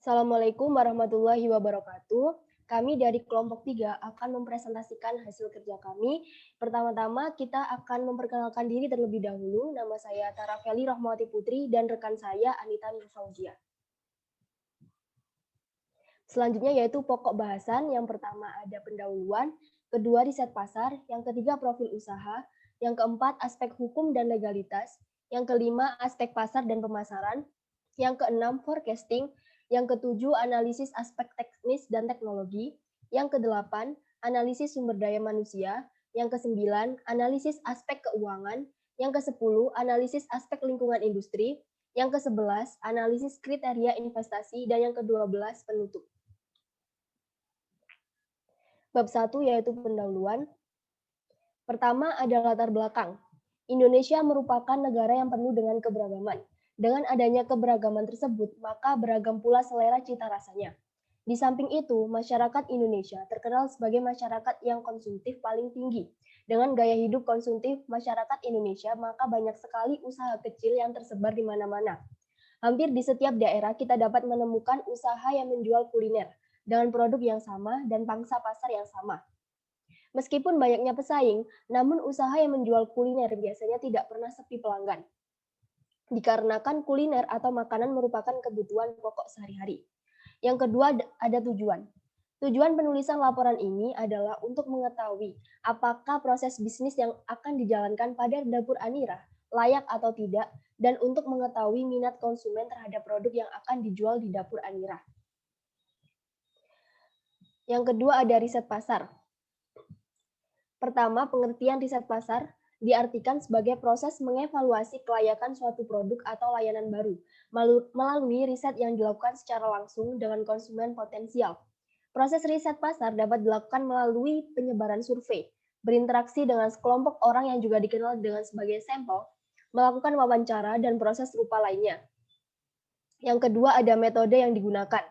Assalamualaikum warahmatullahi wabarakatuh. Kami dari kelompok 3 akan mempresentasikan hasil kerja kami. Pertama-tama kita akan memperkenalkan diri terlebih dahulu. Nama saya Tara Feli Rahmawati Putri dan rekan saya Anita Nurfauzia. Selanjutnya yaitu pokok bahasan. Yang pertama ada pendahuluan, kedua riset pasar, yang ketiga profil usaha, yang keempat aspek hukum dan legalitas, yang kelima aspek pasar dan pemasaran, yang keenam forecasting, yang ketujuh analisis aspek teknis dan teknologi, yang kedelapan analisis sumber daya manusia, yang kesembilan analisis aspek keuangan, yang kesepuluh analisis aspek lingkungan industri, yang ke-11 analisis kriteria investasi, dan yang ke-12 penutup. Bab 1 yaitu pendahuluan. Pertama ada latar belakang. Indonesia merupakan negara yang penuh dengan keberagaman. Dengan adanya keberagaman tersebut, maka beragam pula selera cita rasanya. Di samping itu, masyarakat Indonesia terkenal sebagai masyarakat yang konsumtif paling tinggi. Dengan gaya hidup konsumtif masyarakat Indonesia, maka banyak sekali usaha kecil yang tersebar di mana-mana. Hampir di setiap daerah kita dapat menemukan usaha yang menjual kuliner dengan produk yang sama dan pangsa pasar yang sama. Meskipun banyaknya pesaing, namun usaha yang menjual kuliner biasanya tidak pernah sepi pelanggan. Dikarenakan kuliner atau makanan merupakan kebutuhan pokok sehari-hari. Yang kedua ada tujuan. Tujuan penulisan laporan ini adalah untuk mengetahui apakah proses bisnis yang akan dijalankan pada dapur Anira layak atau tidak, dan untuk mengetahui minat konsumen terhadap produk yang akan dijual di dapur Anira. Yang kedua ada riset pasar. Pertama, pengertian riset pasar diartikan sebagai proses mengevaluasi kelayakan suatu produk atau layanan baru melalui riset yang dilakukan secara langsung dengan konsumen potensial. Proses riset pasar dapat dilakukan melalui penyebaran survei, berinteraksi dengan sekelompok orang yang juga dikenal dengan sebagai sampel, melakukan wawancara, dan proses serupa lainnya. Yang kedua ada metode yang digunakan.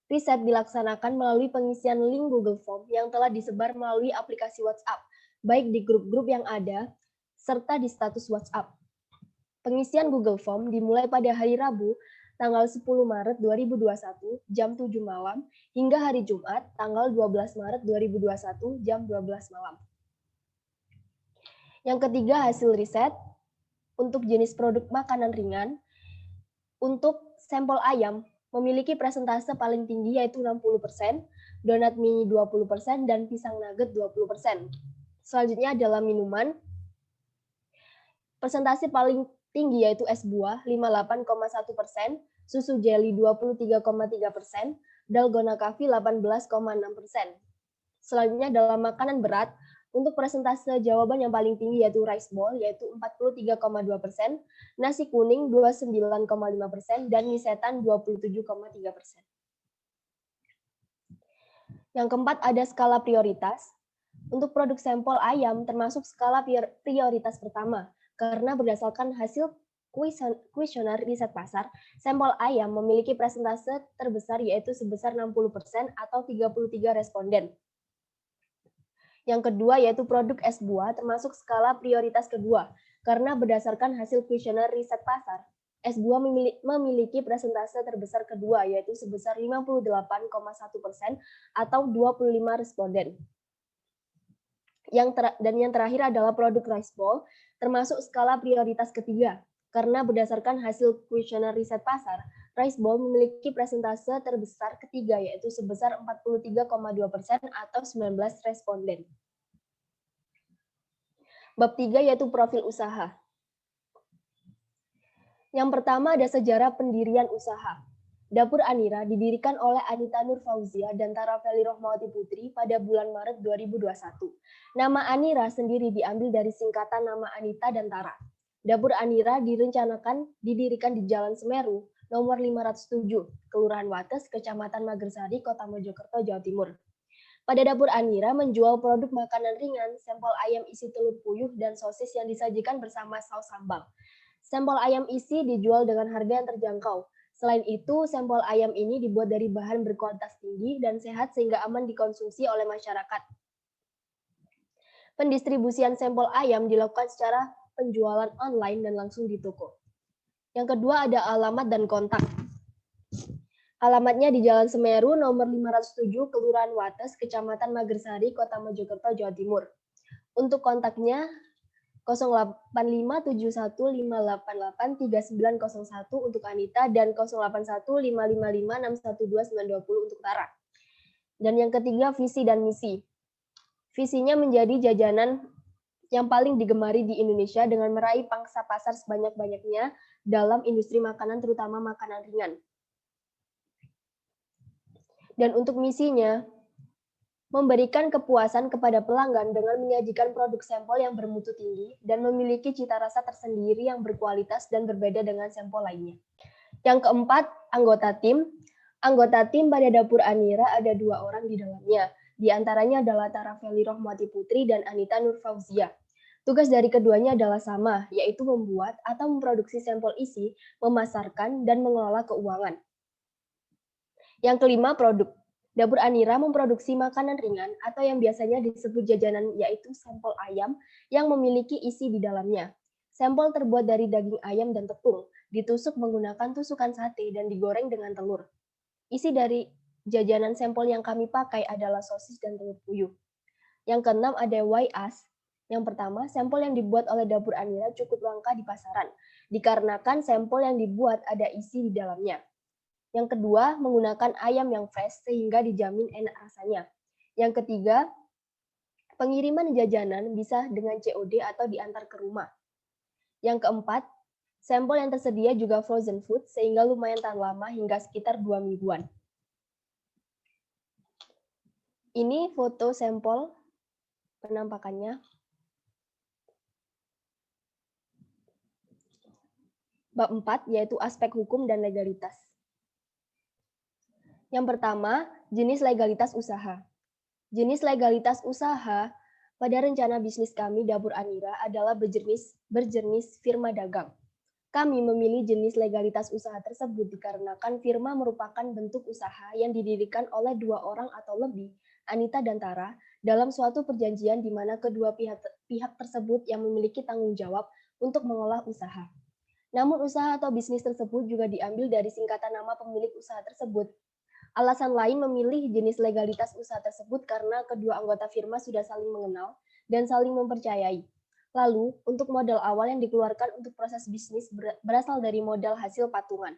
Riset dilaksanakan melalui pengisian link Google Form yang telah disebar melalui aplikasi WhatsApp, baik di grup-grup yang ada, serta di status WhatsApp. Pengisian Google Form dimulai pada hari Rabu, tanggal 10 Maret 2021, jam 7 malam, hingga hari Jumat, tanggal 12 Maret 2021, jam 12 malam. Yang ketiga, hasil riset. Untuk jenis produk makanan ringan, untuk sampel ayam, memiliki persentase paling tinggi yaitu 60%, donat mini 20%, dan pisang nugget 20%. Selanjutnya adalah minuman. Persentase paling tinggi yaitu es buah 58,1%, susu jelly 23,3%, dalgona coffee 18,6%. Selanjutnya adalah makanan berat. Untuk persentase jawaban yang paling tinggi yaitu rice bowl yaitu 43,2%, nasi kuning 29,5%, dan mie setan 27,3%. Yang keempat ada skala prioritas. Untuk produk sampel ayam termasuk skala prioritas pertama, karena berdasarkan hasil kuesioner riset pasar, sampel ayam memiliki persentase terbesar yaitu sebesar 60% atau 33 responden. Yang kedua yaitu produk es buah termasuk skala prioritas kedua, karena berdasarkan hasil kuesioner riset pasar, es buah memiliki persentase terbesar kedua yaitu sebesar 58,1% atau 25 responden. Yang terakhir adalah produk rice bowl termasuk skala prioritas ketiga, karena berdasarkan hasil kuesioner riset pasar, rice bowl memiliki persentase terbesar ketiga yaitu sebesar 43,2% atau 19 responden. Bab 3 yaitu profil usaha. Yang pertama ada sejarah pendirian usaha. Dapur Anira didirikan oleh Anita Nurfauzia dan Tara Feli Rahmawati Putri pada bulan Maret 2021. Nama Anira sendiri diambil dari singkatan nama Anita dan Tara. Dapur Anira direncanakan didirikan di Jalan Semeru, nomor 507, Kelurahan Wates, Kecamatan Magersari, Kota Mojokerto, Jawa Timur. Pada dapur Anira menjual produk makanan ringan, sampel ayam isi telur puyuh, dan sosis yang disajikan bersama saus sambal. Sampel ayam isi dijual dengan harga yang terjangkau. Selain itu, sampel ayam ini dibuat dari bahan berkualitas tinggi dan sehat sehingga aman dikonsumsi oleh masyarakat. Pendistribusian sampel ayam dilakukan secara penjualan online dan langsung di toko. Yang kedua ada alamat dan kontak. Alamatnya di Jalan Semeru, nomor 507, Kelurahan Wates, Kecamatan Magersari, Kota Mojokerto, Jawa Timur. Untuk kontaknya 085715883901 untuk Anita dan 081555612920 untuk Tara. Dan yang ketiga, visi dan misi. Visinya menjadi jajanan yang paling digemari di Indonesia dengan meraih pangsa pasar sebanyak-banyaknya dalam industri makanan, terutama makanan ringan. Dan untuk misinya, memberikan kepuasan kepada pelanggan dengan menyajikan produk sampel yang bermutu tinggi dan memiliki cita rasa tersendiri yang berkualitas dan berbeda dengan sampel lainnya. Yang keempat, anggota tim. Anggota tim pada dapur Anira ada 2 orang di dalamnya. Di antaranya adalah Tara Feli Rohmati Putri dan Anita Nur Fauzia. Tugas dari keduanya adalah sama, yaitu membuat atau memproduksi sampel isi, memasarkan, dan mengelola keuangan. Yang kelima, produk. Dapur Anira memproduksi makanan ringan atau yang biasanya disebut jajanan, yaitu sampel ayam yang memiliki isi di dalamnya. Sampel terbuat dari daging ayam dan tepung, ditusuk menggunakan tusukan sate dan digoreng dengan telur. Isi dari jajanan sampel yang kami pakai adalah sosis dan telur puyuh. Yang keenam ada YAS. Yang pertama, sampel yang dibuat oleh Dapur Anira cukup langka di pasaran, dikarenakan sampel yang dibuat ada isi di dalamnya. Yang kedua, menggunakan ayam yang fresh sehingga dijamin enak rasanya. Yang ketiga, pengiriman jajanan bisa dengan COD atau diantar ke rumah. Yang keempat, sampel yang tersedia juga frozen food sehingga lumayan tahan lama hingga sekitar 2 mingguan. Ini foto sampel penampakannya. Bab 4 yaitu aspek hukum dan legalitas. Yang pertama, jenis legalitas usaha. Jenis legalitas usaha pada rencana bisnis kami Dapur Anira adalah berjenis firma dagang. Kami memilih jenis legalitas usaha tersebut dikarenakan firma merupakan bentuk usaha yang didirikan oleh 2 orang atau lebih, Anita dan Tara, dalam suatu perjanjian di mana kedua pihak tersebut yang memiliki tanggung jawab untuk mengolah usaha. Namun usaha atau bisnis tersebut juga diambil dari singkatan nama pemilik usaha tersebut. Alasan lain memilih jenis legalitas usaha tersebut karena kedua anggota firma sudah saling mengenal dan saling mempercayai. Lalu, untuk modal awal yang dikeluarkan untuk proses bisnis berasal dari modal hasil patungan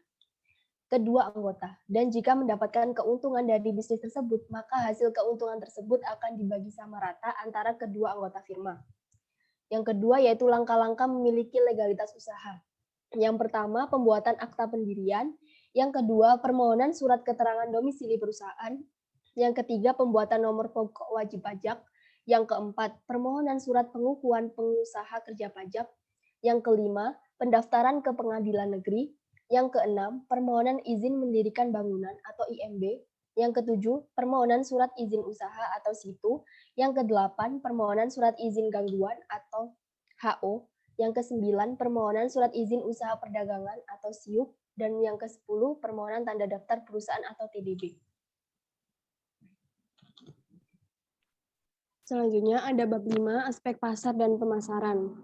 kedua anggota. Dan jika mendapatkan keuntungan dari bisnis tersebut, maka hasil keuntungan tersebut akan dibagi sama rata antara kedua anggota firma. Yang kedua yaitu langkah-langkah memiliki legalitas usaha. Yang pertama, pembuatan akta pendirian. Yang kedua, permohonan surat keterangan domisili perusahaan. Yang ketiga, pembuatan nomor pokok wajib pajak. Yang keempat, permohonan surat pengukuhan pengusaha kerja pajak. Yang kelima, pendaftaran ke pengadilan negeri. Yang keenam, permohonan izin mendirikan bangunan atau IMB. Yang ketujuh, permohonan surat izin usaha atau SITU. Yang kedelapan, permohonan surat izin gangguan atau HO. Yang ke-9, permohonan surat izin usaha perdagangan atau SIUP, dan yang ke-10, permohonan tanda daftar perusahaan atau TDB. Selanjutnya ada bab 5, aspek pasar dan pemasaran.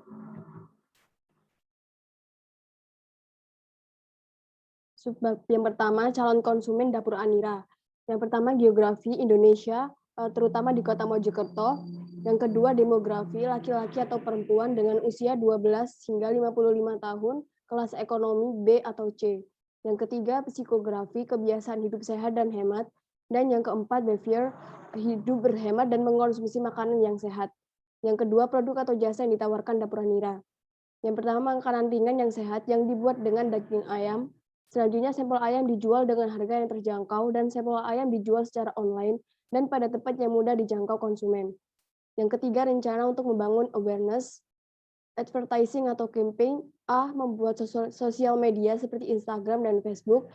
Subbab yang pertama, calon konsumen Dapur Anira. Yang pertama, geografi Indonesia, terutama di Kota Mojokerto. Yang kedua, demografi laki-laki atau perempuan dengan usia 12 hingga 55 tahun, kelas ekonomi B atau C. Yang ketiga, psikografi kebiasaan hidup sehat dan hemat. Dan yang keempat, behavior hidup berhemat dan mengkonsumsi makanan yang sehat. Yang kedua, produk atau jasa yang ditawarkan Dapur Anira. Yang pertama, makanan ringan yang sehat yang dibuat dengan daging ayam. Selanjutnya, sampel ayam dijual dengan harga yang terjangkau dan sampel ayam dijual secara online dan pada tempat yang mudah dijangkau konsumen. Yang ketiga, rencana untuk membangun awareness, advertising atau campaign. A. Membuat sosial media seperti Instagram dan Facebook.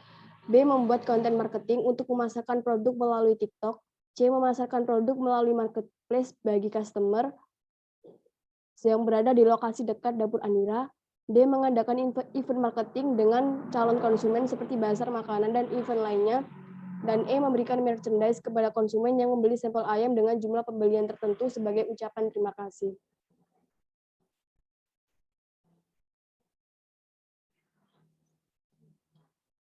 B. Membuat konten marketing untuk memasarkan produk melalui TikTok. C. Memasarkan produk melalui marketplace bagi customer yang berada di lokasi dekat Dapur Anira. D. Mengadakan event marketing dengan calon konsumen seperti bazar makanan dan event lainnya. Dan E. Memberikan merchandise kepada konsumen yang membeli sampel ayam dengan jumlah pembelian tertentu sebagai ucapan terima kasih.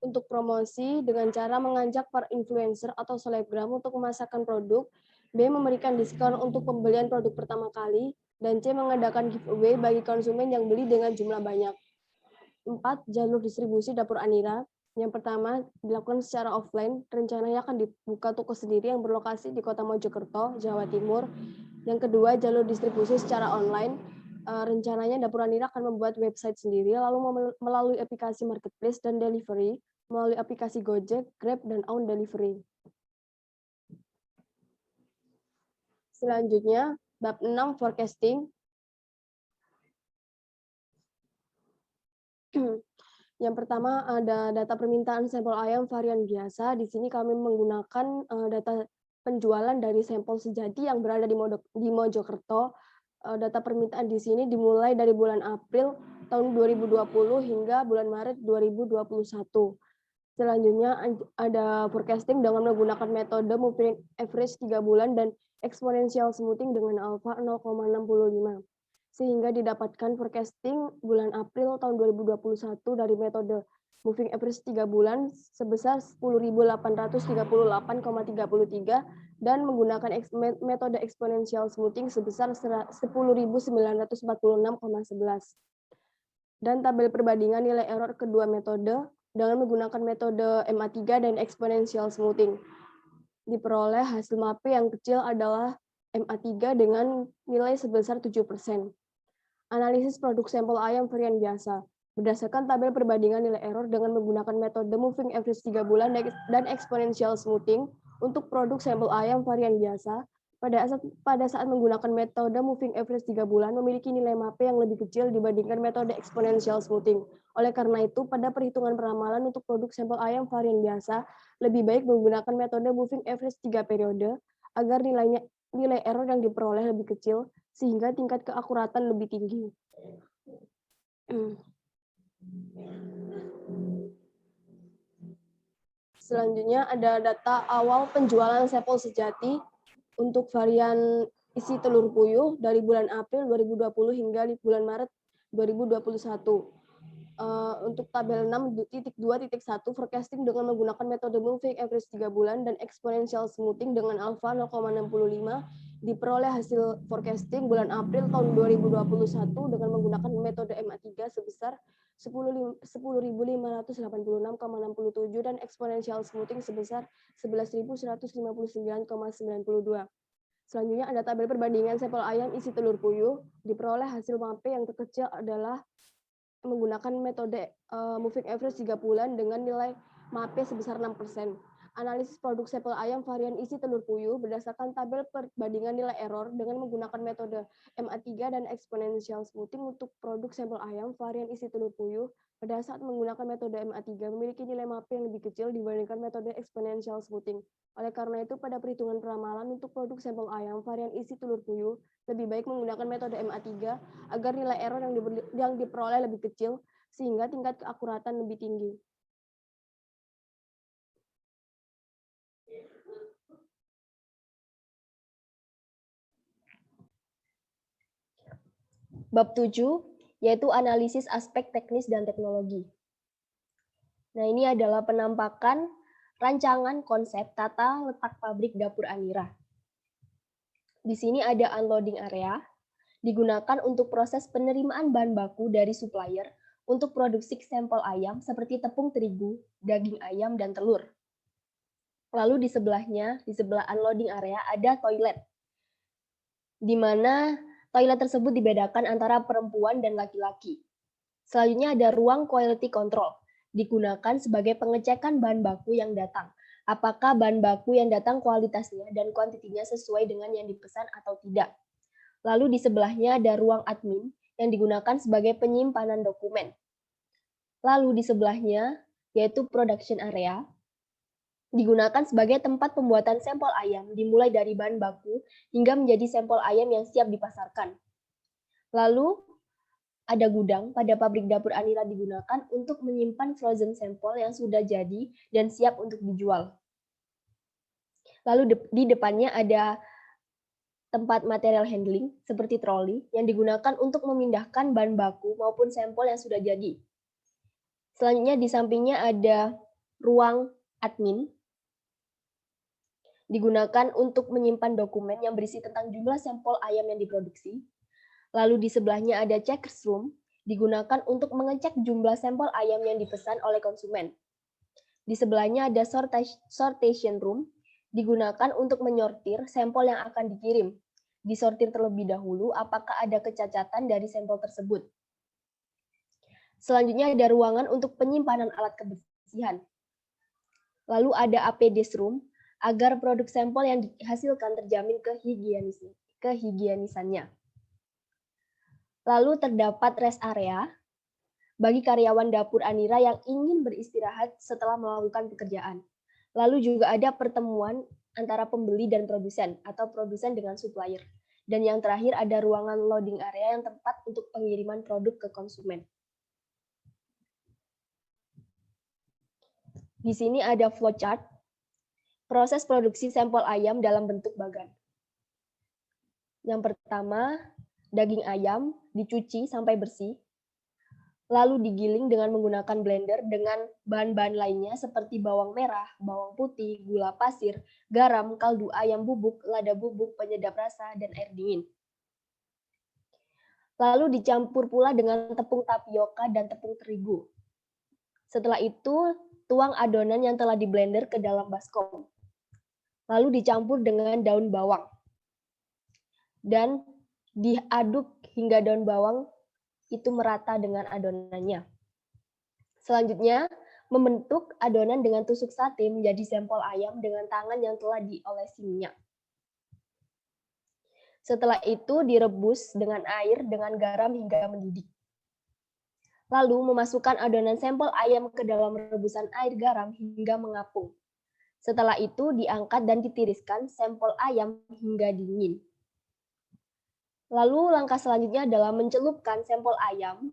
untuk promosi dengan cara mengajak para influencer atau selebgram untuk memasarkan produk, B. memberikan diskon untuk pembelian produk pertama kali, dan C. mengadakan giveaway bagi konsumen yang beli dengan jumlah banyak. 4. Jalur distribusi dapur Anira. Yang pertama, dilakukan secara offline, rencananya akan dibuka toko sendiri yang berlokasi di Kota Mojokerto, Jawa Timur. Yang kedua, jalur distribusi secara online. Rencananya Dapur Anira akan membuat website sendiri, lalu melalui aplikasi marketplace dan delivery, melalui aplikasi Gojek, Grab, dan Own Delivery. Selanjutnya, bab 6 forecasting. Yang pertama ada data permintaan sampel ayam varian biasa. Di sini kami menggunakan data penjualan dari sampel sejati yang berada di Mojokerto. Data permintaan di sini dimulai dari bulan April tahun 2020 hingga bulan Maret 2021. Selanjutnya ada forecasting dengan menggunakan metode moving average 3 bulan dan exponential smoothing dengan alpha 0,65. Sehingga didapatkan forecasting bulan April tahun 2021 dari metode moving average 3 bulan sebesar 10.838,33 dan menggunakan metode exponential smoothing sebesar 10.946,11. Dan tabel perbandingan nilai error kedua metode dengan menggunakan metode MA3 dan exponential smoothing. Diperoleh hasil MAP yang kecil adalah MA3 dengan nilai sebesar 7%. Analisis produk sampel ayam varian biasa. Berdasarkan tabel perbandingan nilai error dengan menggunakan metode moving average 3 bulan dan exponential smoothing untuk produk sampel ayam varian biasa, pada saat menggunakan metode moving average 3 bulan memiliki nilai MAP yang lebih kecil dibandingkan metode exponential smoothing. Oleh karena itu, pada perhitungan peramalan untuk produk sampel ayam varian biasa, lebih baik menggunakan metode moving average 3 periode agar nilai error yang diperoleh lebih kecil sehingga tingkat keakuratan lebih tinggi. Selanjutnya ada data awal penjualan sampel sejati untuk varian isi telur puyuh dari bulan April 2020 hingga bulan Maret 2021. Untuk tabel 6.2.1 forecasting dengan menggunakan metode moving average 3 bulan dan exponential smoothing dengan alpha 0,65 diperoleh hasil forecasting bulan April tahun 2021 dengan menggunakan metode MA3 sebesar 10.586,67 dan exponential smoothing sebesar 11.159,92. Selanjutnya ada tabel perbandingan sampel ayam isi telur puyuh. Diperoleh hasil MAP yang terkecil adalah menggunakan metode moving average 3 bulan dengan nilai MAP sebesar 6%. Analisis produk sampel ayam varian isi telur puyuh berdasarkan tabel perbandingan nilai error dengan menggunakan metode MA3 dan exponential smoothing untuk produk sampel ayam varian isi telur puyuh pada saat menggunakan metode MA3 memiliki nilai MAP yang lebih kecil dibandingkan metode exponential smoothing. Oleh karena itu, pada perhitungan peramalan untuk produk sampel ayam varian isi telur puyuh, lebih baik menggunakan metode MA3 agar nilai error yang diperoleh lebih kecil sehingga tingkat keakuratan lebih tinggi. Bab 7, yaitu analisis aspek teknis dan teknologi. Nah, ini adalah penampakan rancangan konsep tata letak pabrik Dapur Anira. Di sini ada unloading area, digunakan untuk proses penerimaan bahan baku dari supplier untuk produksi sampel ayam seperti tepung terigu, daging ayam, dan telur. Lalu di sebelahnya, di sebelah unloading area ada toilet, di mana toilet tersebut dibedakan antara perempuan dan laki-laki. Selanjutnya ada ruang quality control, digunakan sebagai pengecekan bahan baku yang datang. Apakah bahan baku yang datang kualitasnya dan kuantitinya sesuai dengan yang dipesan atau tidak. Lalu di sebelahnya ada ruang admin yang digunakan sebagai penyimpanan dokumen. Lalu di sebelahnya yaitu production area, digunakan sebagai tempat pembuatan sampel ayam dimulai dari bahan baku hingga menjadi sampel ayam yang siap dipasarkan. Lalu ada gudang pada pabrik Dapur Anira digunakan untuk menyimpan frozen sampel yang sudah jadi dan siap untuk dijual. Lalu di depannya ada tempat material handling seperti troli yang digunakan untuk memindahkan bahan baku maupun sampel yang sudah jadi. Selanjutnya di sampingnya ada ruang admin digunakan untuk menyimpan dokumen yang berisi tentang jumlah sampel ayam yang diproduksi. Lalu di sebelahnya ada checkers room, digunakan untuk mengecek jumlah sampel ayam yang dipesan oleh konsumen. Di sebelahnya ada sortation room, digunakan untuk menyortir sampel yang akan dikirim. Disortir terlebih dahulu apakah ada kecacatan dari sampel tersebut. Selanjutnya ada ruangan untuk penyimpanan alat kebersihan. Lalu ada APDs room, agar produk sampel yang dihasilkan terjamin kehigienisannya. Lalu terdapat rest area bagi karyawan dapur Anira yang ingin beristirahat setelah melakukan pekerjaan. Lalu juga ada pertemuan antara pembeli dan produsen atau produsen dengan supplier. Dan yang terakhir ada ruangan loading area yang tepat untuk pengiriman produk ke konsumen. Di sini ada flowchart proses produksi sampel ayam dalam bentuk bagan. Yang pertama, daging ayam dicuci sampai bersih, lalu digiling dengan menggunakan blender dengan bahan-bahan lainnya seperti bawang merah, bawang putih, gula pasir, garam, kaldu ayam bubuk, lada bubuk, penyedap rasa, dan air dingin. Lalu dicampur pula dengan tepung tapioka dan tepung terigu. Setelah itu, tuang adonan yang telah diblender ke dalam baskom. Lalu dicampur dengan daun bawang. Dan diaduk hingga daun bawang itu merata dengan adonannya. Selanjutnya, membentuk adonan dengan tusuk sate menjadi sampel ayam dengan tangan yang telah diolesi minyak. Setelah itu direbus dengan air dengan garam hingga mendidih. Lalu memasukkan adonan sampel ayam ke dalam rebusan air garam hingga mengapung. Setelah itu diangkat dan ditiriskan sampel ayam hingga dingin. Lalu langkah selanjutnya adalah mencelupkan sampel ayam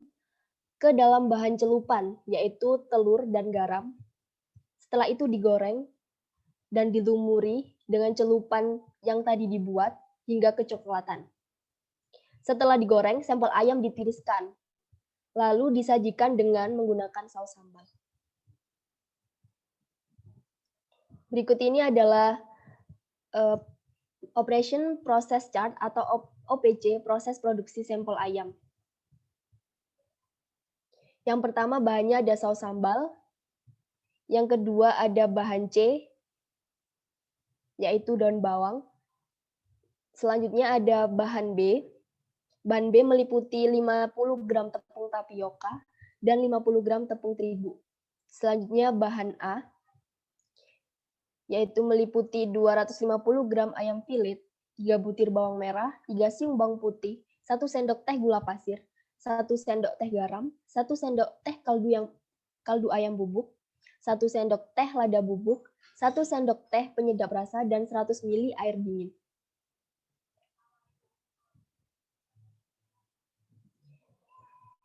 ke dalam bahan celupan, yaitu telur dan garam. Setelah itu digoreng dan dilumuri dengan celupan yang tadi dibuat hingga kecoklatan. Setelah digoreng, sampel ayam ditiriskan, lalu disajikan dengan menggunakan saus sambal. Berikut ini adalah Operation Process Chart atau OPC, proses produksi sampel ayam. Yang pertama bahannya ada saus sambal, yang kedua ada bahan C, yaitu daun bawang. Selanjutnya ada bahan B. Bahan B meliputi 50 gram tepung tapioka dan 50 gram tepung terigu. Selanjutnya bahan A, yaitu meliputi 250 gram ayam filet, 3 butir bawang merah, 3 siung bawang putih, 1 sendok teh gula pasir, 1 sendok teh garam, 1 sendok teh kaldu ayam bubuk, 1 sendok teh lada bubuk, 1 sendok teh penyedap rasa, dan 100 ml air dingin.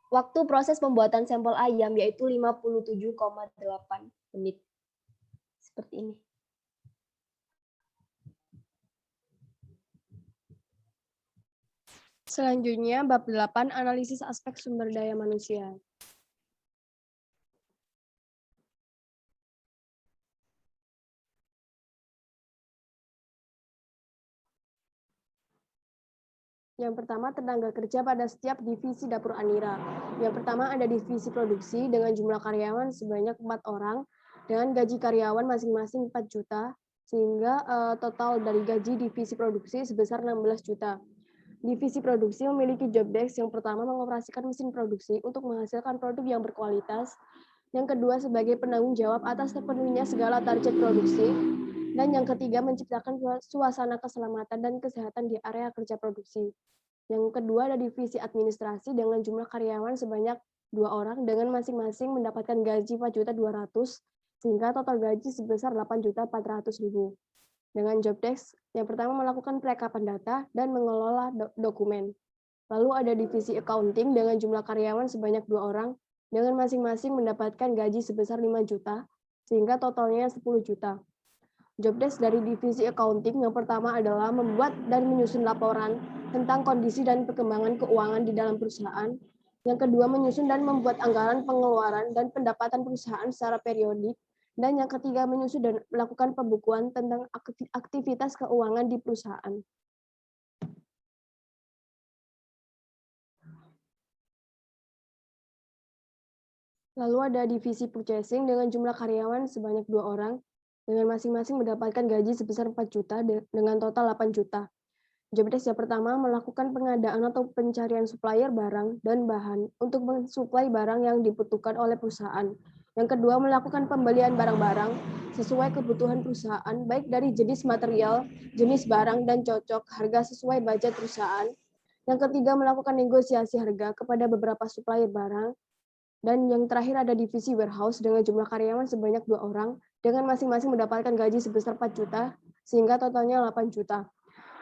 Waktu proses pembuatan sampel ayam yaitu 57,8 menit. Seperti ini. Selanjutnya, bab 8, analisis aspek sumber daya manusia. Yang pertama, tenaga kerja pada setiap divisi dapur Anira. Yang pertama ada divisi produksi dengan jumlah karyawan sebanyak 4 orang, dengan gaji karyawan masing-masing 4 juta, sehingga total dari gaji divisi produksi sebesar 16 juta. Divisi produksi memiliki job desk. Yang pertama, mengoperasikan mesin produksi untuk menghasilkan produk yang berkualitas. Yang kedua, sebagai penanggung jawab atas terpenuhinya segala target produksi. Dan yang ketiga, menciptakan suasana keselamatan dan kesehatan di area kerja produksi. Yang kedua, ada divisi administrasi dengan jumlah karyawan sebanyak 2 orang dengan masing-masing mendapatkan gaji 4.200.000 sehingga total gaji sebesar 8.400.000. Dengan job desk, yang pertama melakukan perekapan data dan mengelola dokumen. Lalu ada divisi accounting dengan jumlah karyawan sebanyak 2 orang dengan masing-masing mendapatkan gaji sebesar 5 juta sehingga totalnya 10 juta. Job desk dari divisi accounting yang pertama adalah membuat dan menyusun laporan tentang kondisi dan perkembangan keuangan di dalam perusahaan. Yang kedua, menyusun dan membuat anggaran pengeluaran dan pendapatan perusahaan secara periodik. Dan yang ketiga, menyusun dan melakukan pembukuan tentang aktivitas keuangan di perusahaan. Lalu ada divisi purchasing dengan jumlah karyawan sebanyak 2 orang, dengan masing-masing mendapatkan gaji sebesar 4 juta dengan total 8 juta. Jobdesk yang pertama melakukan pengadaan atau pencarian supplier barang dan bahan untuk mensuplai barang yang dibutuhkan oleh perusahaan. Yang kedua, melakukan pembelian barang-barang sesuai kebutuhan perusahaan, baik dari jenis material, jenis barang, dan cocok harga sesuai budget perusahaan. Yang ketiga, melakukan negosiasi harga kepada beberapa supplier barang. Dan yang terakhir ada divisi warehouse dengan jumlah karyawan sebanyak 2 orang, dengan masing-masing mendapatkan gaji sebesar 4 juta, sehingga totalnya 8 juta.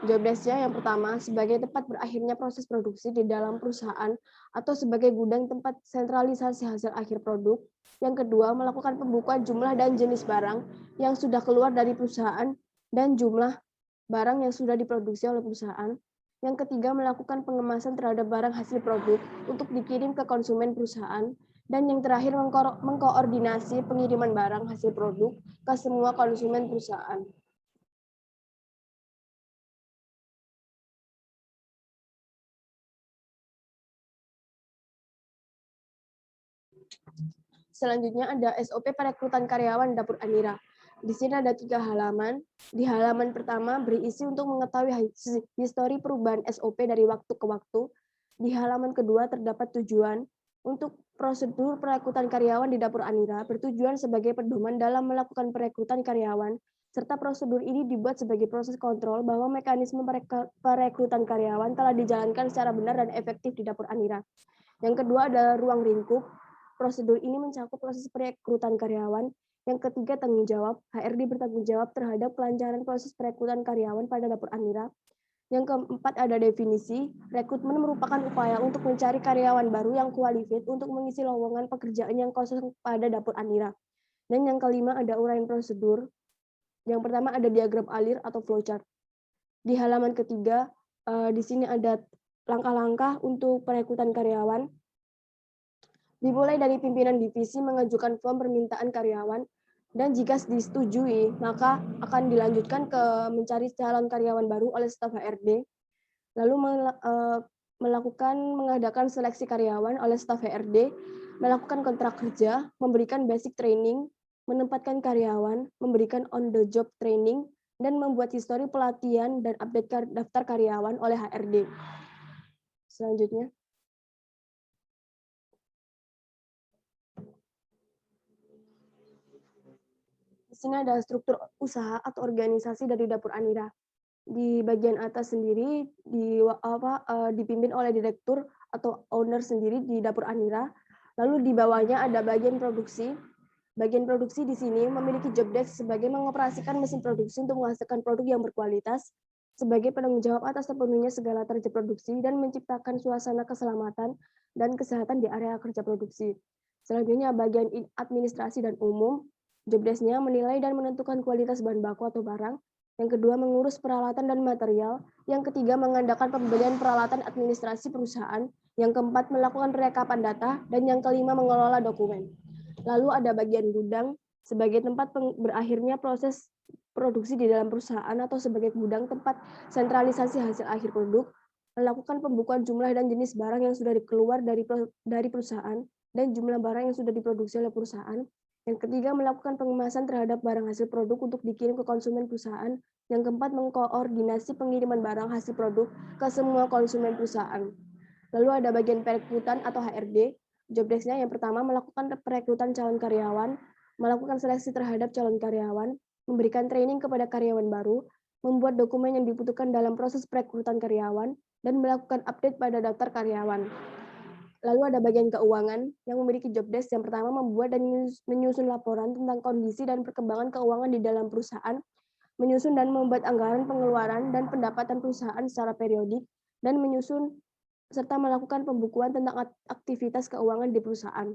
Jobdesk-nya yang pertama, sebagai tempat berakhirnya proses produksi di dalam perusahaan atau sebagai gudang tempat sentralisasi hasil akhir produk. Yang kedua, melakukan pembukuan jumlah dan jenis barang yang sudah keluar dari perusahaan dan jumlah barang yang sudah diproduksi oleh perusahaan. Yang ketiga, melakukan pengemasan terhadap barang hasil produk untuk dikirim ke konsumen perusahaan. Dan yang terakhir, mengkoordinasi pengiriman barang hasil produk ke semua konsumen perusahaan. Selanjutnya ada SOP perekrutan karyawan dapur Anira. Di sini ada 3 halaman. Di halaman pertama berisi untuk mengetahui histori perubahan SOP dari waktu ke waktu. Di halaman kedua terdapat tujuan untuk prosedur perekrutan karyawan di dapur Anira, bertujuan sebagai pedoman dalam melakukan perekrutan karyawan, serta prosedur ini dibuat sebagai proses kontrol bahwa mekanisme perekrutan karyawan telah dijalankan secara benar dan efektif di dapur Anira. Yang kedua ada ruang lingkup. Prosedur ini mencakup proses perekrutan karyawan. Yang ketiga, tanggung jawab. HRD bertanggung jawab terhadap kelancaran proses perekrutan karyawan pada dapur Anira. Yang keempat, ada definisi. Rekrutmen merupakan upaya untuk mencari karyawan baru yang qualified untuk mengisi lowongan pekerjaan yang kosong pada dapur Anira. Dan yang kelima, ada uraian prosedur. Yang pertama, ada diagram alir atau flowchart. Di halaman ketiga, di sini ada langkah-langkah untuk perekrutan karyawan. Dimulai dari pimpinan divisi mengajukan form permintaan karyawan, dan jika disetujui, maka akan dilanjutkan ke mencari calon karyawan baru oleh staf HRD, lalu mengadakan seleksi karyawan oleh staf HRD, melakukan kontrak kerja, memberikan basic training, menempatkan karyawan, memberikan on-the-job training, dan membuat histori pelatihan dan update daftar karyawan oleh HRD. Selanjutnya. Di sini ada struktur usaha atau organisasi dari dapur Anira. Di bagian atas sendiri dipimpin oleh direktur atau owner sendiri di dapur Anira. Lalu di bawahnya ada bagian produksi. Bagian produksi di sini memiliki job desk sebagai mengoperasikan mesin produksi untuk menghasilkan produk yang berkualitas, sebagai penanggung jawab atas terpenuhinya segala target produksi dan menciptakan suasana keselamatan dan kesehatan di area kerja produksi. Selanjutnya bagian administrasi dan umum. Job desk-nya menilai dan menentukan kualitas bahan baku atau barang. Yang kedua, mengurus peralatan dan material. Yang ketiga, mengandalkan pembelian peralatan administrasi perusahaan. Yang keempat, melakukan perekapan data. Dan yang kelima, mengelola dokumen. Lalu ada bagian gudang sebagai tempat berakhirnya proses produksi di dalam perusahaan atau sebagai gudang tempat sentralisasi hasil akhir produk, melakukan pembukuan jumlah dan jenis barang yang sudah keluar dari perusahaan dan jumlah barang yang sudah diproduksi oleh perusahaan. Yang ketiga, melakukan pengemasan terhadap barang hasil produk untuk dikirim ke konsumen perusahaan. Yang keempat, mengkoordinasi pengiriman barang hasil produk ke semua konsumen perusahaan. Lalu ada bagian perekrutan atau HRD. Job desk-nya yang pertama, melakukan perekrutan calon karyawan, melakukan seleksi terhadap calon karyawan, memberikan training kepada karyawan baru, membuat dokumen yang dibutuhkan dalam proses perekrutan karyawan, dan melakukan update pada daftar karyawan. Lalu ada bagian keuangan yang memiliki job desk yang pertama, membuat dan menyusun laporan tentang kondisi dan perkembangan keuangan di dalam perusahaan, menyusun dan membuat anggaran pengeluaran dan pendapatan perusahaan secara periodik, dan menyusun serta melakukan pembukuan tentang aktivitas keuangan di perusahaan.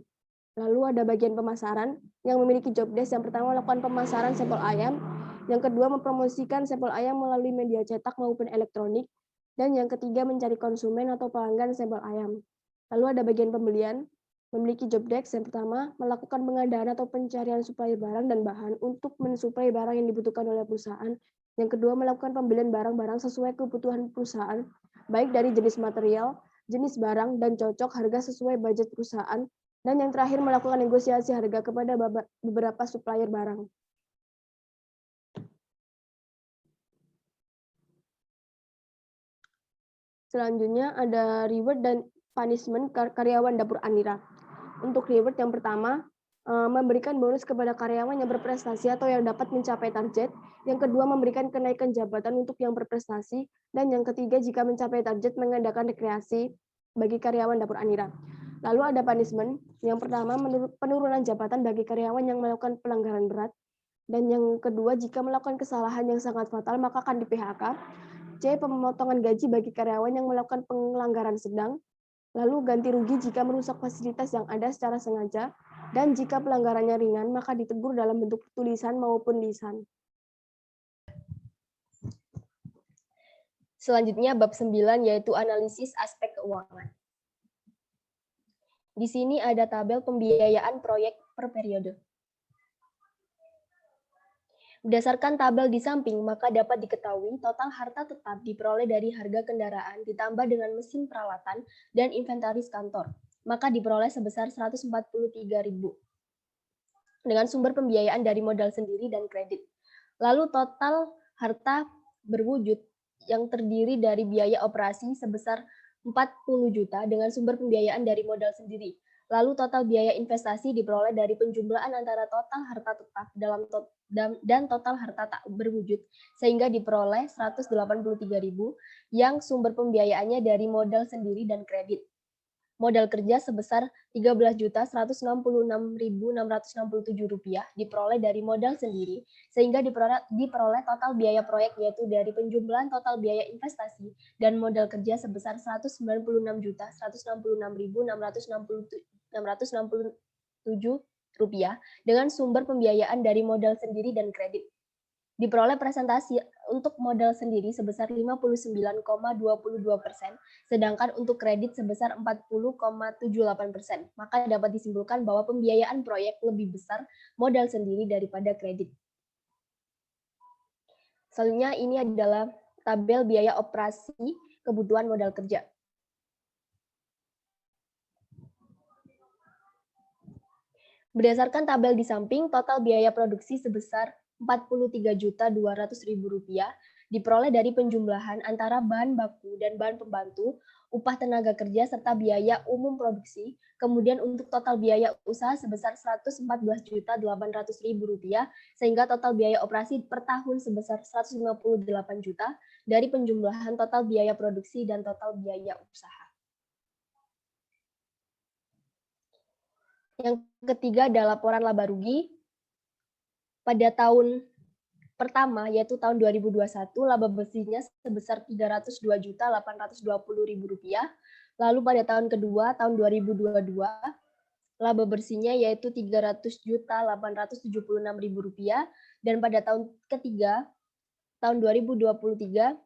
Lalu ada bagian pemasaran yang memiliki job desk yang pertama, melakukan pemasaran sampel ayam, yang kedua mempromosikan sampel ayam melalui media cetak maupun elektronik, dan yang ketiga mencari konsumen atau pelanggan sampel ayam. Lalu ada bagian pembelian Memiliki job desk yang pertama, melakukan pengadaan atau pencarian supplier barang dan bahan untuk mensuplai barang yang dibutuhkan oleh perusahaan. Yang kedua, melakukan pembelian barang-barang sesuai kebutuhan perusahaan, baik dari jenis material, jenis barang, dan cocok harga sesuai budget perusahaan. Dan yang terakhir, melakukan negosiasi harga kepada beberapa supplier barang. Selanjutnya ada reward dan punishment karyawan dapur Anira. Untuk reward yang pertama, memberikan bonus kepada karyawan yang berprestasi atau yang dapat mencapai target. Yang kedua, memberikan kenaikan jabatan untuk yang berprestasi. Dan yang ketiga, jika mencapai target, mengadakan rekreasi bagi karyawan dapur Anira. Lalu ada punishment. Yang pertama, penurunan jabatan bagi karyawan yang melakukan pelanggaran berat. Dan yang kedua, jika melakukan kesalahan yang sangat fatal, maka akan di-PHK. C, pemotongan gaji bagi karyawan yang melakukan pelanggaran sedang. Lalu ganti rugi jika merusak fasilitas yang ada secara sengaja, dan jika pelanggarannya ringan, maka ditegur dalam bentuk tulisan maupun lisan. Selanjutnya bab 9 yaitu analisis aspek keuangan. Di sini ada tabel pembiayaan proyek per periode. Berdasarkan tabel di samping, maka dapat diketahui total harta tetap diperoleh dari harga kendaraan ditambah dengan mesin peralatan dan inventaris kantor, maka diperoleh sebesar 143.000 dengan sumber pembiayaan dari modal sendiri dan kredit. Lalu total harta berwujud yang terdiri dari biaya operasi sebesar 40 juta dengan sumber pembiayaan dari modal sendiri. Lalu total biaya investasi diperoleh dari penjumlahan antara total harta tetap dan total harta tak berwujud, sehingga diperoleh 183.000 yang sumber pembiayaannya dari modal sendiri dan kredit. Modal kerja sebesar Rp13.166.667 diperoleh dari modal sendiri, sehingga diperoleh total biaya proyek yaitu dari penjumlahan total biaya investasi dan modal kerja sebesar Rp196.166.667 dengan sumber pembiayaan dari modal sendiri dan kredit. Diperoleh presentasi untuk modal sendiri sebesar 59,22%, sedangkan untuk kredit sebesar 40,78%. Maka dapat disimpulkan bahwa pembiayaan proyek lebih besar modal sendiri daripada kredit. Selanjutnya ini adalah tabel biaya operasi kebutuhan modal kerja. Berdasarkan tabel di samping, total biaya produksi sebesar Rp43.200.000 diperoleh dari penjumlahan antara bahan baku dan bahan pembantu, upah tenaga kerja, serta biaya umum produksi. Kemudian untuk total biaya usaha sebesar Rp114.800.000, sehingga total biaya operasi per tahun sebesar Rp158 juta dari penjumlahan total biaya produksi dan total biaya usaha. Yang ketiga ada laporan laba rugi. Pada tahun pertama, yaitu tahun 2021, laba bersihnya sebesar Rp302.820.000. Lalu pada tahun kedua, tahun 2022, laba bersihnya yaitu Rp300.876.000. Dan pada tahun ketiga, tahun 2023,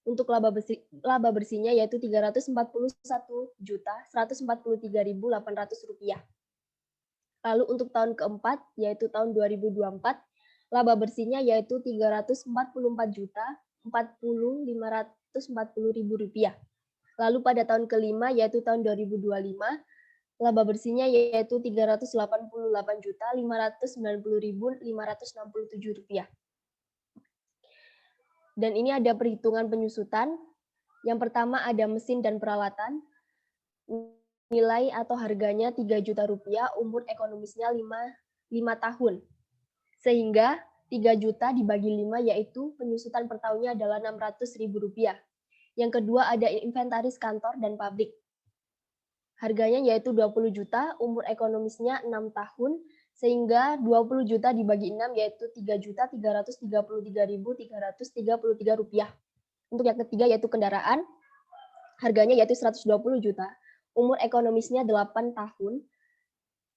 untuk laba bersihnya yaitu Rp341.143.800. Lalu untuk tahun keempat, yaitu tahun 2024, laba bersihnya yaitu Rp344.040.540.000. Lalu pada tahun kelima, yaitu tahun 2025, laba bersihnya yaitu Rp388.590.567. Dan ini ada perhitungan penyusutan. Yang pertama ada mesin dan peralatan. Nilai atau harganya Rp3 juta, umur ekonomisnya 5 tahun. Sehingga 3 juta dibagi 5 yaitu penyusutan per tahunnya adalah Rp600.000. Yang kedua ada inventaris kantor dan pabrik. Harganya yaitu 20 juta, umur ekonomisnya 6 tahun, sehingga 20 juta dibagi 6 yaitu Rp3.333.333. Untuk yang ketiga yaitu kendaraan, harganya yaitu 120 juta. Umur ekonomisnya 8 tahun,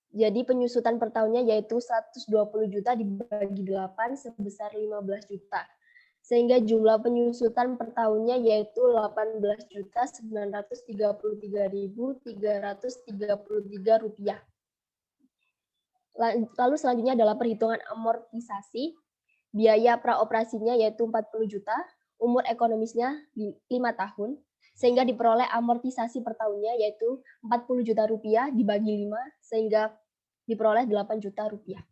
jadi penyusutan per tahunnya yaitu 120 juta dibagi 8 sebesar 15 juta. sehingga jumlah penyusutan per tahunnya yaitu 18.933.333 rupiah. Lalu selanjutnya adalah perhitungan amortisasi. Biaya praoperasinya yaitu 40 juta, umur ekonomisnya 5 tahun, sehingga diperoleh amortisasi per tahunnya yaitu 40 juta rupiah dibagi 5, sehingga diperoleh 8 juta rupiah.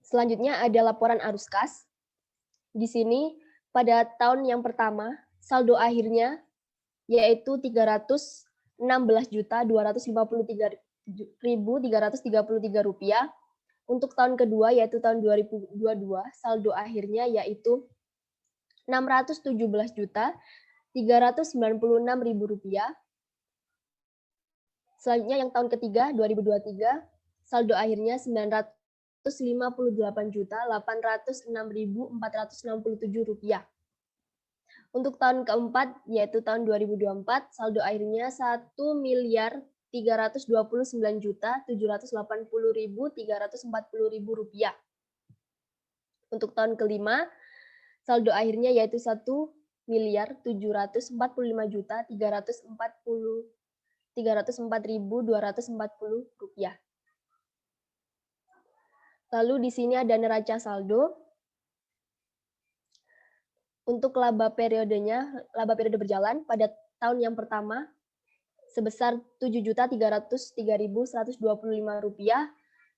Selanjutnya ada laporan arus kas. Di sini pada tahun yang pertama saldo akhirnya yaitu 316.253.333 rupiah. Untuk tahun kedua yaitu tahun 2022 saldo akhirnya yaitu 617.396.000 rupiah. Selanjutnya yang tahun ketiga 2023 saldo akhirnya 958.806.467 rupiah. Untuk tahun keempat yaitu tahun 2024 saldo akhirnya 1.329.780.340 rupiah. Untuk tahun kelima saldo akhirnya yaitu 1.704.304.240 rupiah. Lalu di sini ada neraca saldo. Untuk laba periode berjalan pada tahun yang pertama sebesar 7.303.125 rupiah,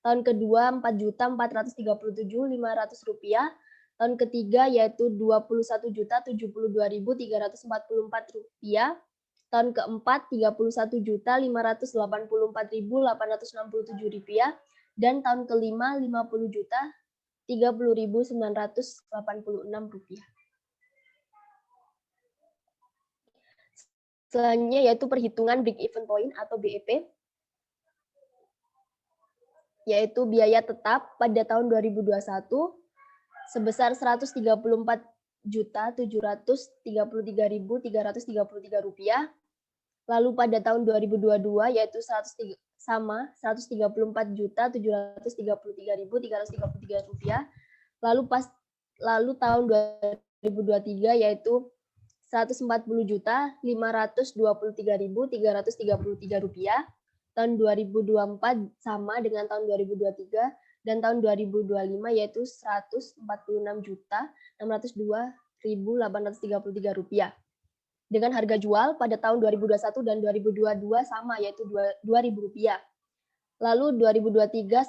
tahun kedua 4.437.500 rupiah, tahun ketiga yaitu 21.072.344 rupiah, tahun keempat 31.584.867 rupiah, dan tahun kelima 50.030.986 rupiah. Selanjutnya yaitu perhitungan break even point atau BEP, yaitu biaya tetap pada tahun 2021 sebesar 134.733.333 rupiah. Lalu pada tahun 2022 yaitu 134.733.333 rupiah. Lalu tahun 2023 yaitu 140.523.333 rupiah. Tahun 2024 sama dengan tahun 2023, dan tahun 2025 yaitu 146.602.833 rupiah. Dengan harga jual pada tahun 2021 dan 2022 sama yaitu 2.000 rupiah. Lalu 2023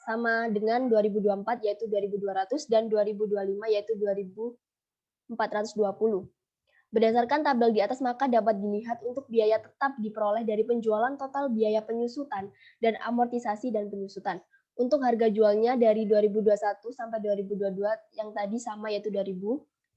sama dengan 2024 yaitu 2.200 dan 2025 yaitu 2.420. Berdasarkan tabel di atas maka dapat dilihat untuk biaya tetap diperoleh dari penjualan total biaya penyusutan dan amortisasi dan penyusutan. Untuk harga jualnya dari 2021 sampai 2022 yang tadi sama yaitu 2.000,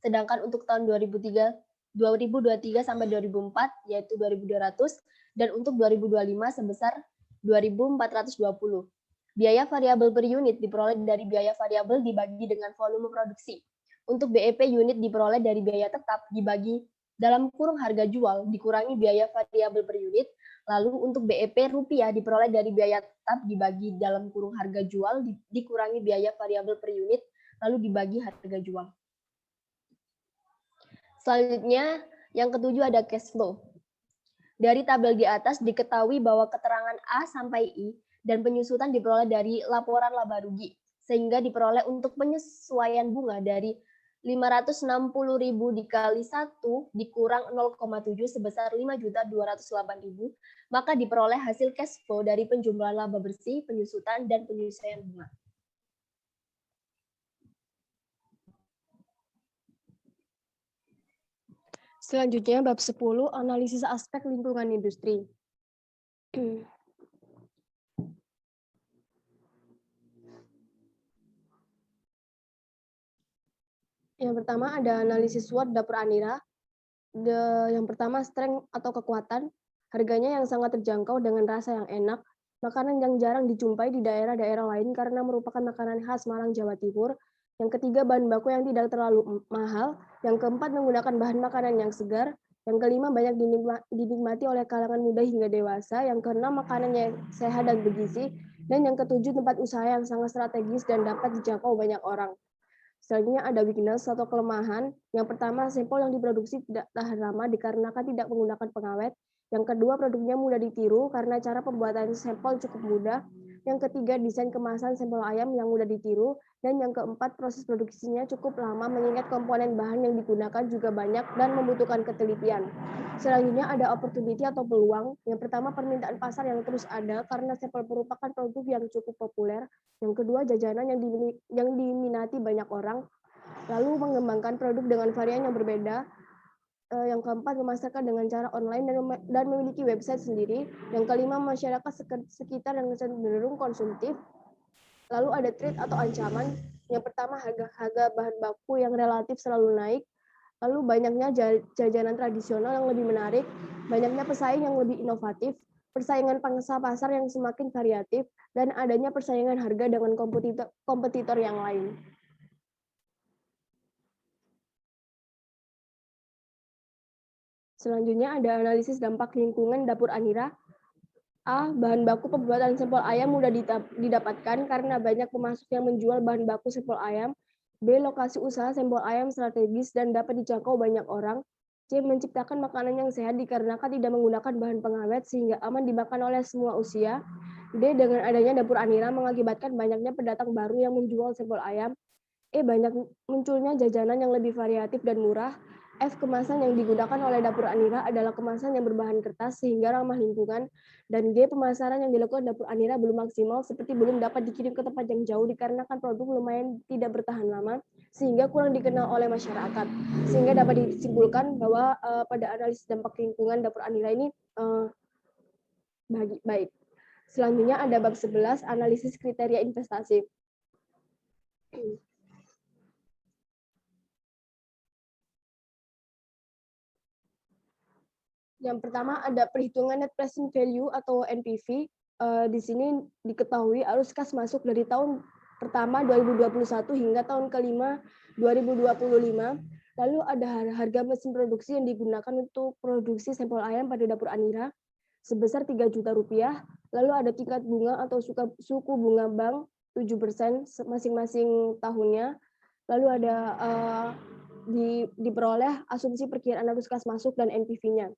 sedangkan untuk tahun 2023 sampai 2004 yaitu 2.200, dan untuk 2025 sebesar 2.420. Biaya variabel per unit diperoleh dari biaya variabel dibagi dengan volume produksi. Untuk BEP unit diperoleh dari biaya tetap dibagi dalam kurung harga jual dikurangi biaya variabel per unit. Lalu untuk BEP rupiah diperoleh dari biaya tetap dibagi dalam kurung harga jual dikurangi biaya variabel per unit lalu dibagi harga jual. Selanjutnya yang ketujuh ada cash flow. Dari tabel di atas diketahui bahwa keterangan A sampai I dan penyusutan diperoleh dari laporan laba rugi, sehingga diperoleh untuk penyesuaian bunga dari 560.000 dikali 1 dikurang 0,7 sebesar 5.208.000, maka diperoleh hasil cash flow dari penjumlahan laba bersih, penyusutan, dan penyesuaian bunga. Selanjutnya bab 10, analisis aspek lingkungan industri. Yang pertama ada analisis SWOT dapur Anira. Yang pertama strength atau kekuatan, harganya yang sangat terjangkau dengan rasa yang enak, makanan yang jarang dijumpai di daerah-daerah lain karena merupakan makanan khas Malang, Jawa Timur. Yang ketiga bahan baku yang tidak terlalu mahal. Yang keempat menggunakan bahan makanan yang segar. Yang kelima banyak dinikmati oleh kalangan muda hingga dewasa. Yang keenam makanannya sehat dan bergizi. Dan yang ketujuh tempat usaha yang sangat strategis dan dapat dijangkau banyak orang. Selanjutnya ada weakness atau kelemahan. Yang pertama, sampel yang diproduksi tidak tahan lama dikarenakan tidak menggunakan pengawet. Yang kedua, produknya mudah ditiru karena cara pembuatan sampel cukup mudah. Yang ketiga, desain kemasan sampel ayam yang mudah ditiru. Dan yang keempat, proses produksinya cukup lama mengingat komponen bahan yang digunakan juga banyak dan membutuhkan ketelitian. Selanjutnya ada opportunity atau peluang. Yang pertama, permintaan pasar yang terus ada karena sampel merupakan produk yang cukup populer. Yang kedua, jajanan yang diminati banyak orang. Lalu mengembangkan produk dengan varian yang berbeda. Yang keempat, memasarkan dengan cara online dan memiliki website sendiri. Yang kelima, masyarakat sekitar yang cenderung konsumtif. Lalu ada threat atau ancaman. Yang pertama, harga bahan baku yang relatif selalu naik. Lalu banyaknya jajanan tradisional yang lebih menarik, banyaknya pesaing yang lebih inovatif, persaingan pangsa pasar yang semakin variatif, dan adanya persaingan harga dengan kompetitor yang lain. Selanjutnya ada analisis dampak lingkungan dapur Anira. A. Bahan baku pembuatan sampel ayam mudah didapatkan karena banyak pemasok yang menjual bahan baku sampel ayam. B. Lokasi usaha sampel ayam strategis dan dapat dijangkau banyak orang. C. Menciptakan makanan yang sehat dikarenakan tidak menggunakan bahan pengawet sehingga aman dimakan oleh semua usia. D. Dengan adanya dapur Anira mengakibatkan banyaknya pendatang baru yang menjual sampel ayam. E. Banyak munculnya jajanan yang lebih variatif dan murah. F. Kemasan yang digunakan oleh dapur Anira adalah kemasan yang berbahan kertas sehingga ramah lingkungan. Dan G. Pemasaran yang dilakukan dapur Anira belum maksimal seperti belum dapat dikirim ke tempat yang jauh dikarenakan produk lumayan tidak bertahan lama sehingga kurang dikenal oleh masyarakat. Sehingga dapat disimpulkan bahwa pada analisis dampak lingkungan dapur Anira ini baik. Selanjutnya ada bab 11, analisis kriteria investasi. Yang pertama ada perhitungan net present value atau NPV. Di sini diketahui arus kas masuk dari tahun pertama 2021 hingga tahun kelima 2025. Lalu ada harga mesin produksi yang digunakan untuk produksi sampel ayam pada dapur Anira sebesar 3 juta rupiah. Lalu ada tingkat bunga atau suku bunga bank 7% masing-masing tahunnya. Lalu ada diperoleh asumsi perkiraan arus kas masuk dan NPV-nya.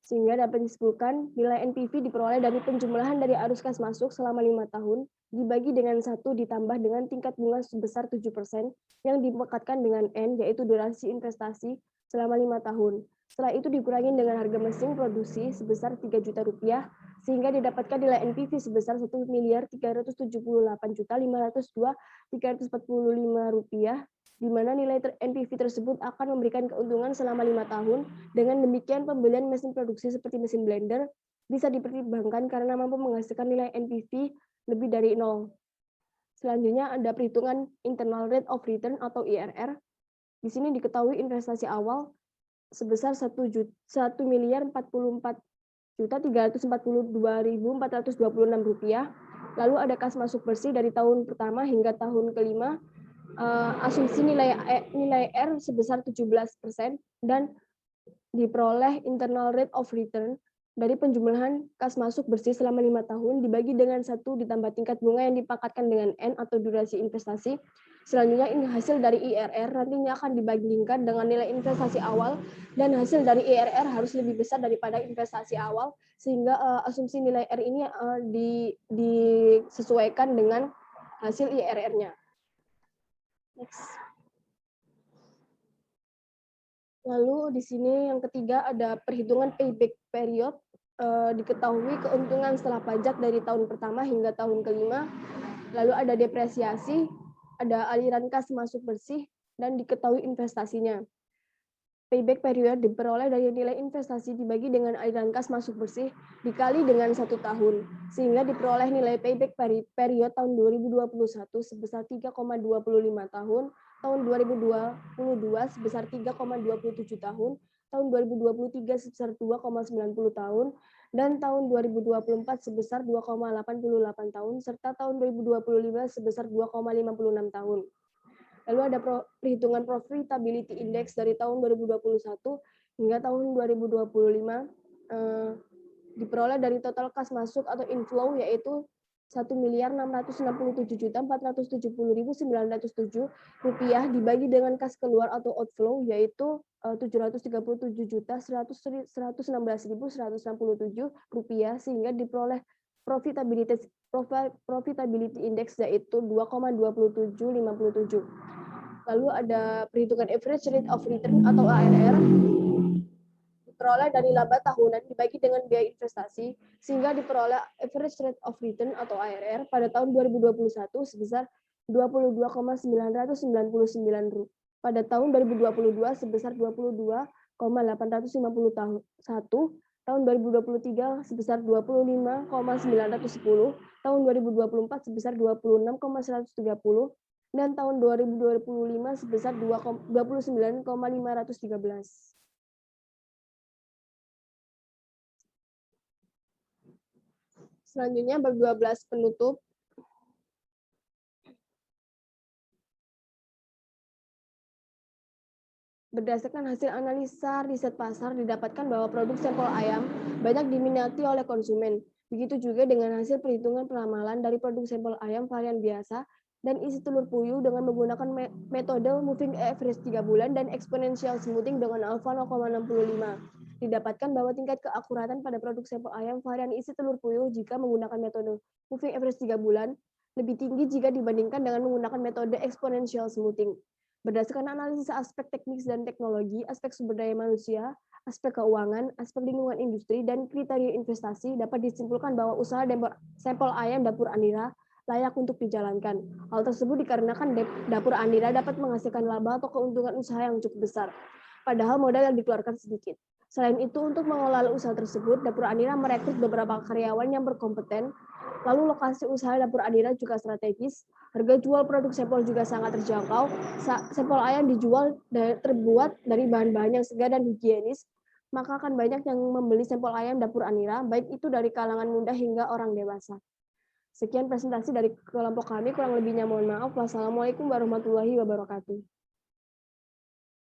Sehingga dapat disebutkan nilai NPV diperoleh dari penjumlahan dari arus kas masuk selama 5 tahun, dibagi dengan 1 ditambah dengan tingkat bunga sebesar 7% yang dipekatkan dengan N, yaitu durasi investasi selama 5 tahun. Setelah itu dikurangi dengan harga mesin produksi sebesar 3 juta rupiah, sehingga didapatkan nilai NPV sebesar 1.378.502.345 rupiah, di mana nilai NPV tersebut akan memberikan keuntungan selama 5 tahun. Dengan demikian, pembelian mesin produksi seperti mesin blender bisa dipertimbangkan karena mampu menghasilkan nilai NPV lebih dari 0. Selanjutnya ada perhitungan internal rate of return atau IRR. Di sini diketahui investasi awal sebesar 1.342.426 rupiah. Lalu ada kas masuk bersih dari tahun pertama hingga tahun kelima. Asumsi nilai R sebesar 17% dan diperoleh internal rate of return dari penjumlahan kas masuk bersih selama 5 tahun dibagi dengan 1 ditambah tingkat bunga yang dipakatkan dengan N atau durasi investasi. Selanjutnya ini hasil dari IRR nantinya akan dibandingkan dengan nilai investasi awal dan hasil dari IRR harus lebih besar daripada investasi awal sehingga asumsi nilai R ini disesuaikan dengan hasil IRR-nya. Next. Lalu di sini yang ketiga ada perhitungan payback period. Diketahui keuntungan setelah pajak dari tahun pertama hingga tahun kelima. Lalu ada depresiasi, ada aliran kas masuk bersih, dan diketahui investasinya. Payback period diperoleh dari nilai investasi dibagi dengan aliran kas masuk bersih dikali dengan 1 tahun, sehingga diperoleh nilai payback period tahun 2021 sebesar 3,25 tahun, tahun 2022 sebesar 3,27 tahun, tahun 2023 sebesar 2,90 tahun, dan tahun 2024 sebesar 2,88 tahun, serta tahun 2025 sebesar 2,56 tahun. Lalu ada perhitungan profitability index dari tahun 2021 hingga tahun 2025 diperoleh dari total kas masuk atau inflow, yaitu Rp1.667.470.907 dibagi dengan kas keluar atau outflow yaitu Rp737.116.167 sehingga diperoleh profitability index yaitu 2,2757. Lalu ada perhitungan average rate of return atau ARR diperoleh dari laba tahunan dibagi dengan biaya investasi sehingga diperoleh average rate of return atau ARR pada tahun 2021 sebesar 22,999 pada tahun 2022 sebesar 22,851, tahun 2023 sebesar 25,910, tahun 2024 sebesar 26,130, dan tahun 2025 sebesar 29,513. Selanjutnya bab 12 penutup. Berdasarkan hasil analisa riset pasar didapatkan bahwa produk sampel ayam banyak diminati oleh konsumen. Begitu juga dengan hasil perhitungan peramalan dari produk sampel ayam varian biasa dan isi telur puyuh dengan menggunakan metode moving average 3 bulan dan exponential smoothing dengan alpha 0,65. Didapatkan bahwa tingkat keakuratan pada produk sampel ayam varian isi telur puyuh jika menggunakan metode moving average 3 bulan lebih tinggi jika dibandingkan dengan menggunakan metode exponential smoothing. Berdasarkan analisis aspek teknis dan teknologi, aspek sumber daya manusia, aspek keuangan, aspek lingkungan industri, dan kriteria investasi dapat disimpulkan bahwa usaha sampel ayam dapur Andira layak untuk dijalankan. Hal tersebut dikarenakan dapur Andira dapat menghasilkan laba atau keuntungan usaha yang cukup besar, padahal modal yang dikeluarkan sedikit. Selain itu, untuk mengelola usaha tersebut, dapur Andira merekrut beberapa karyawan yang berkompeten. Lalu lokasi usaha dapur Andira juga strategis. Harga jual produk sampel juga sangat terjangkau. Sampel ayam dijual terbuat dari bahan-bahan yang segar dan higienis, maka akan banyak yang membeli sampel ayam dapur Andira, baik itu dari kalangan muda hingga orang dewasa. Sekian presentasi dari kelompok kami, kurang lebihnya mohon maaf. Wassalamualaikum warahmatullahi wabarakatuh.